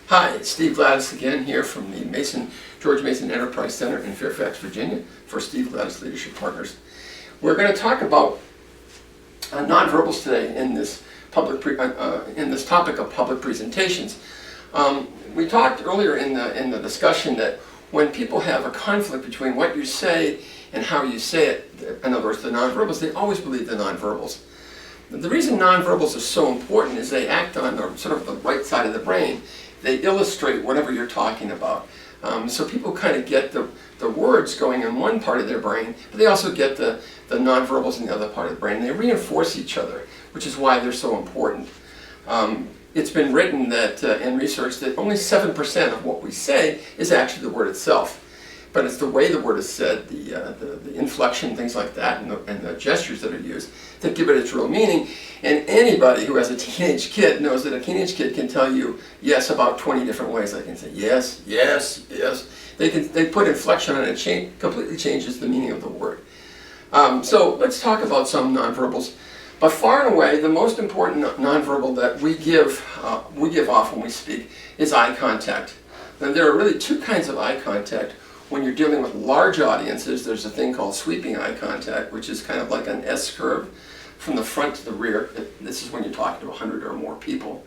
Hi, it's Steve Gladys again here from the George Mason Enterprise Center in Fairfax, Virginia for Steve Gladys Leadership Partners. We're going to talk about nonverbals today in this topic of public presentations. We talked earlier in the discussion that when people have a conflict between what you say and how you say it, in other words, the nonverbals, they always believe the nonverbals. The reason nonverbals are so important is they act on the right side of the brain. They illustrate whatever you're talking about. So people kind of get the words going in one part of their brain, but they also get the nonverbals in the other part of the brain. They reinforce each other, which is why they're so important. It's been written that in research that only 7% of what we say is actually the word itself. But it's the way the word is said, the inflection, things like that, and the gestures that are used that give it its real meaning. And anybody who has a teenage kid knows that a teenage kid can tell you yes about 20 different ways. They can say yes, yes, yes. They put inflection on it, and completely changes the meaning of the word. So let's talk about some nonverbals. But far and away, the most important nonverbal that we give off when we speak is eye contact. And there are really two kinds of eye contact. When you're dealing with large audiences, there's a thing called sweeping eye contact, which is kind of like an S curve from the front to the rear. This is when you're talking to 100 or more people.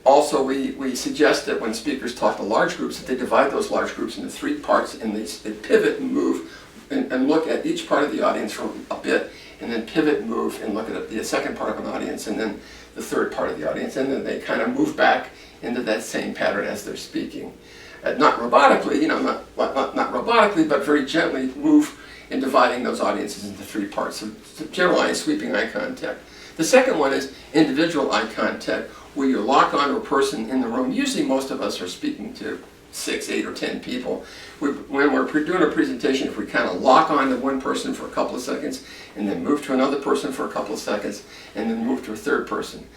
Also, we suggest that when speakers talk to large groups, that they divide those large groups into three parts, and they pivot and move and look at each part of the audience for a bit, and then pivot, move, and look at the second part of an audience, and then the third part of the audience, and then they kind of move back into that same pattern as they're speaking. Not robotically, not robotically, but very gently move in dividing those audiences into three parts. So generalized sweeping eye contact. The second one is individual eye contact, where you lock onto a person in the room. Usually most of us are speaking to 6, 8, or 10 people. When we're doing a presentation, if we kind of lock onto one person for a couple of seconds, and then move to another person for a couple of seconds, and then move to a third person.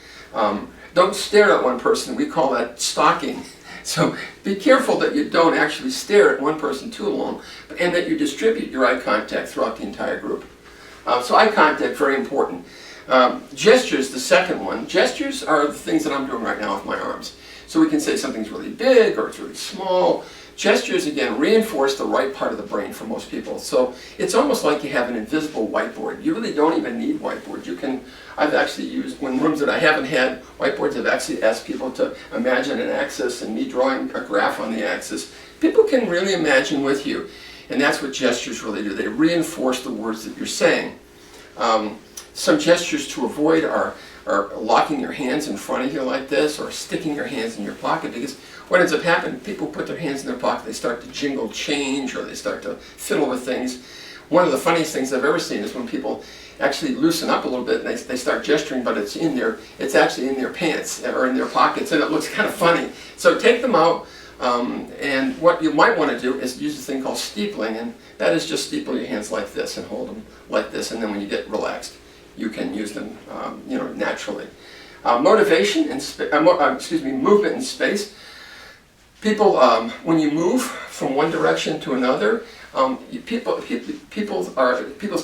Don't stare at one person. We call that stalking. So be careful that you don't actually stare at one person too long, and that you distribute your eye contact throughout the entire group. So eye contact, very important. Gestures, the second one. Gestures are the things that I'm doing right now with my arms. So we can say something's really big or it's really small. Gestures, again, reinforce the right part of the brain for most people. So it's almost like you have an invisible whiteboard. You really don't even need whiteboard. I've actually used, when rooms that I haven't had whiteboards, I've actually asked people to imagine an axis and me drawing a graph on the axis. People can really imagine with you. And that's what gestures really do. They reinforce the words that you're saying. Some gestures to avoid are locking your hands in front of you like this, or sticking your hands in your pocket, because what ends up happening, people put their hands in their pocket, they start to jingle change, or they start to fiddle with things. One of the funniest things I've ever seen is when people actually loosen up a little bit and they start gesturing, but it's actually in their pants or in their pockets, and it looks kind of funny. So take them out, and what you might want to do is use a thing called steepling, and that is just steeple your hands like this and hold them like this, and then when you get relaxed, you can use them, naturally. Motivation and movement in space. People, when you move from one direction to another, people's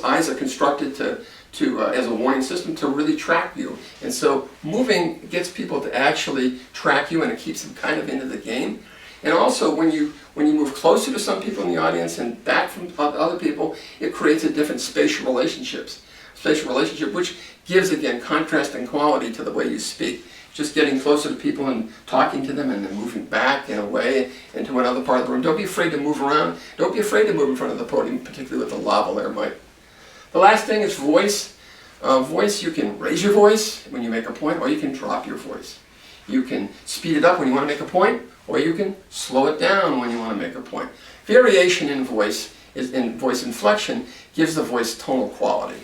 eyes are constructed to as a warning system to really track you, and so moving gets people to actually track you, and it keeps them kind of into the game. And also, when you move closer to some people in the audience and back from other people, it creates a different spatial relationship, which gives, again, contrast and quality to the way you speak. Just getting closer to people and talking to them and then moving back and away into another part of the room. Don't be afraid to move around. Don't be afraid to move in front of the podium, particularly with a lavalier mic. The last thing is voice. Voice, you can raise your voice when you make a point, or you can drop your voice. You can speed it up when you want to make a point, or you can slow it down when you want to make a point. Variation in voice inflection gives the voice tonal quality.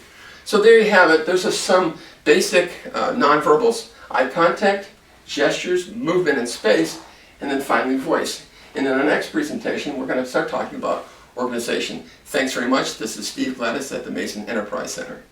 So there you have it. There's some basic nonverbals: eye contact, gestures, movement in space, and then finally voice. And in our next presentation, we're going to start talking about organization. Thanks very much. This is Steve Gladys at the Mason Enterprise Center.